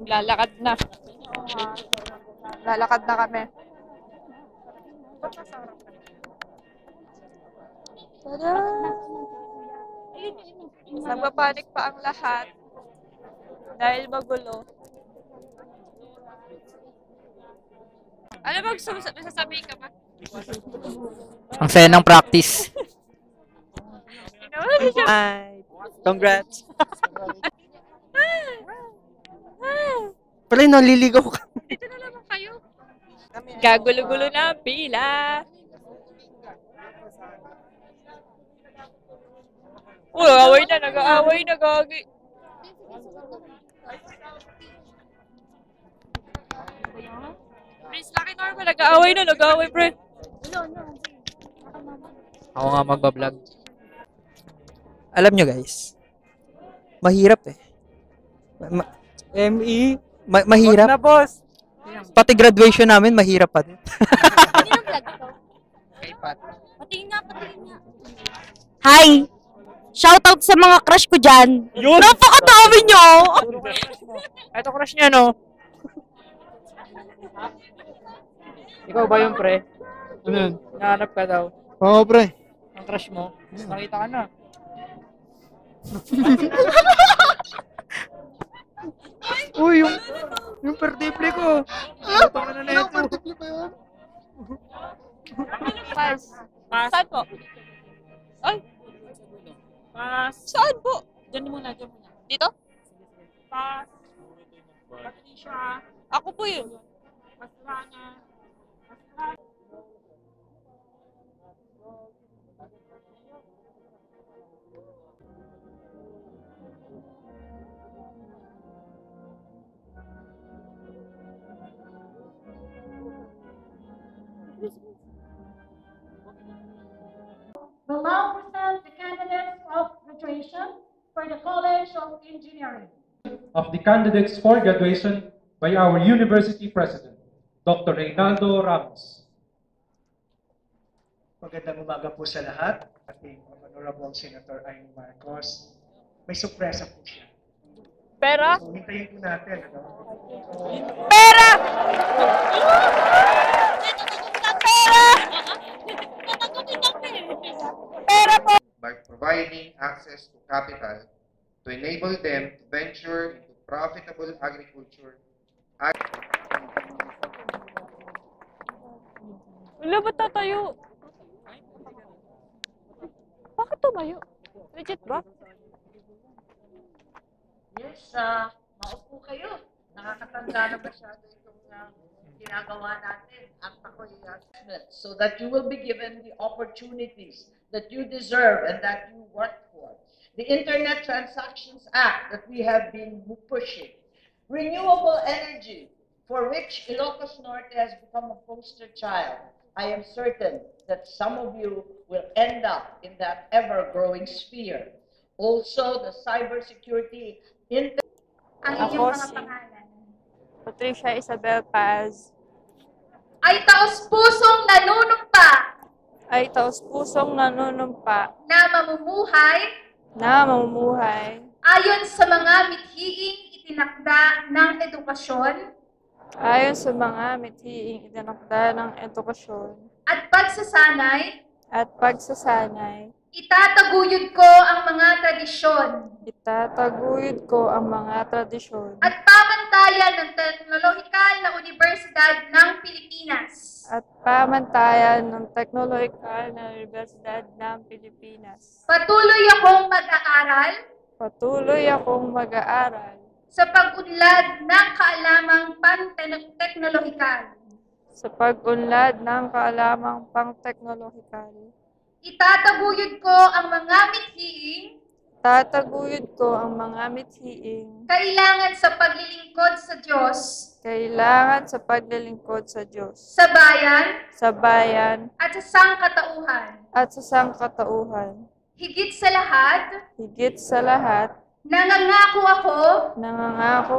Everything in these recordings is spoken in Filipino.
Lalakad na. Lalakad na kami. Tada! Nagpapanik pa ang lahat. Dahil magulo. Ano bang sasabihin ka ba? Ang saya ng practice. Hi! Congrats! Pero naliligaw ka. Dito na naman kayo. Kagulo-gulo na ang pila. Uy, away na, nag-aaway na, gagi. Prince Lucky Norma, nag-aaway na, nag-aaway, pre. Ako nga magbablog. Alam nyo guys, mahirap eh. ME? Mahirap. Na boss! Pati graduation namin, mahirap pa din. Ano yung vlog to? Kay Pat. Patingin nga, patingin nga. Hi! Shoutout sa mga crush ko dyan. Yun! Napakadami nyo! Ito crush niya, no? Ikaw ba yung pre? Ano yun? Nahanap ka daw. Oo, pre. Ang crush mo? Nakita ka na. Uy, yung perdible ko. Ito ka na na ito. Perdible pa yun? Pass. Saan po? Ay. Pass. Saan po? Diyan muna, diyan muna. Dito? Pass. Patricia. Ako po yun. Pastrana. Will now present the candidates of graduation for the College of Engineering. Of the candidates for graduation by our University President, Dr. Reynaldo Ramos. Magandang umaga po sa lahat. Ating Honorable Senator Amy Marcos. May sorpresa po siya. Pera? So, hintayin po natin. Ano? Pera! Pera po! By providing access to capital to enable them to venture into profitable agriculture. Wala, ba't tatayo? Bakit tumayo? Legit ba? Yes, maupo kayo. Nakakatanda na masyado itong ginagawa natin. At ako'y so that you will be given the opportunities that you deserve and that you work for. The Internet Transactions Act that we have been pushing. Renewable energy, for which Ilocos Norte has become a poster child. I am certain that some of you will end up in that ever-growing sphere. Also, the cybersecurity. Ang Ako inyong mga si- pangalan Patricia Isabel Paz. ay taos-pusong nanunumpa Ay taos-pusong nanunumpa na mamumuhay na mamumuhay ayon sa mga mithiing itinakda ng edukasyon ayon sa mga mithiing itinakda ng edukasyon at pagsasanay. at pagsasanay. Itataguyod ko ang mga tradisyon Itataguyod ko ang mga tradisyon at pamantayan ng teknolohikal na Universidad ng Pilipinas. at pamantayan ng Teknolohikal na Universidad ng Pilipinas. Patuloy akong mag-aaral Patuloy akong mag-aaral sa pag-unlad ng kaalamang pan-teknolohikal. sa pag-unlad ng kaalamang pang-teknolohikal. Itataguyod ko ang mga mithiing Tataguyod ko ang mga mithiing kailangan sa paglilingkod sa Diyos, kailangan sa paglilingkod sa Diyos, sa bayan, at at sa sangkatauhan. sa sangkatauhan. Higit sa lahat, Higit sa lahat, nangangako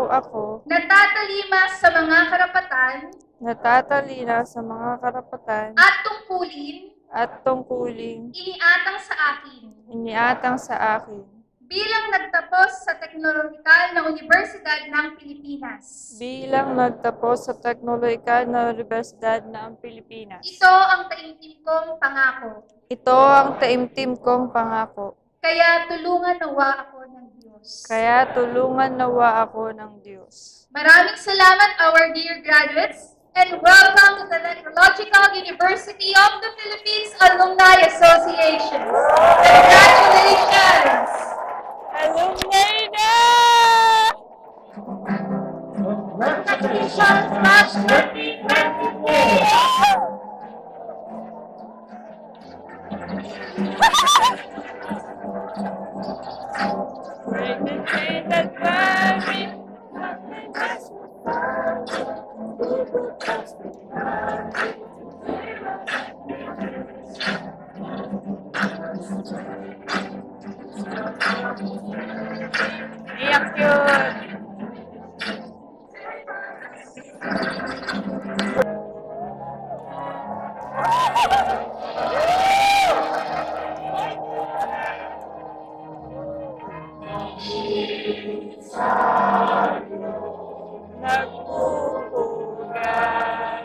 ako natatalima sa mga karapatan natatalina sa mga karapatan at tungkulin at tungkuling iniatang sa akin iniatang sa akin bilang nagtapos sa teknolohikal na Universidad ng Pilipinas. Bilang nagtapos sa Teknolohikal na Universidad ng Pilipinas. Ito ang taimtim kong pangako. Ito ang taimtim kong pangako. Kaya tulungan nawa ako ng Diyos. Kaya tulungan nawa ako ng Diyos. Maraming salamat, our dear graduates, and welcome to the Technological University of the Philippines Alumni Association. Congratulations! Alumni na! Congratulations, Batch 24. Iyak yun! Nagpupugan.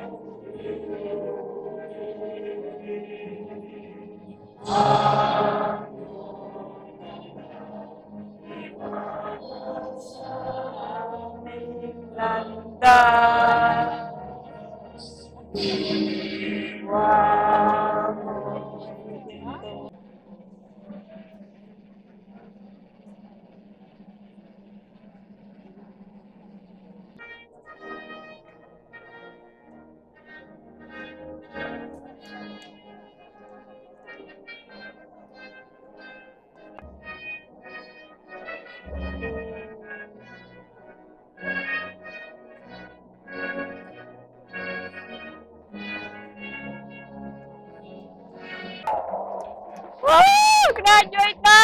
Woo! Graduate na!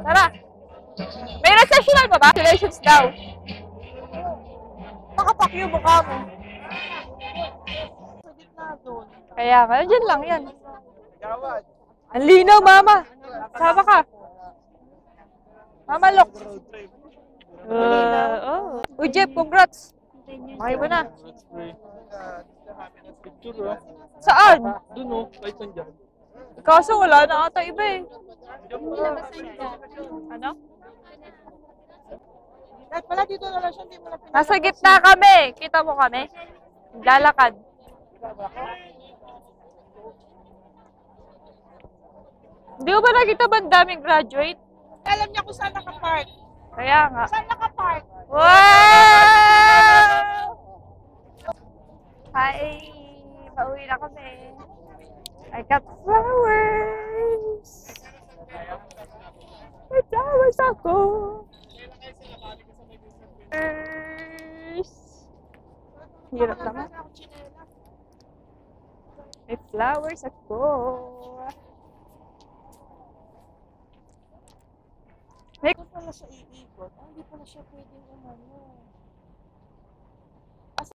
Tara! May recessional pa ba? Congratulations daw. Makapakyo mukha mo. Kaya nga, dyan lang yan. Ang linaw, mama. Sama ka. Mama, look. Oh. Uy, Jeff, congrats. Okay mo na. Saan? Doon o, kahit saan dyan. Kaso wala na ata iba eh. Ano? Wala dito na lang siya, hindi mo na Nasa gitna kami. Kita mo kami? Lalakad. Hindi ko ba nakita ba ang daming graduate? Alam niya kung saan nakapark. Kaya nga. Saan nakapark? Wow! Hi! Pauwi na kami. I got flowers! May flowers ako! Hirap naman. May flowers ako. May Pala siya iikot. Hindi pala siya pwedeng umano.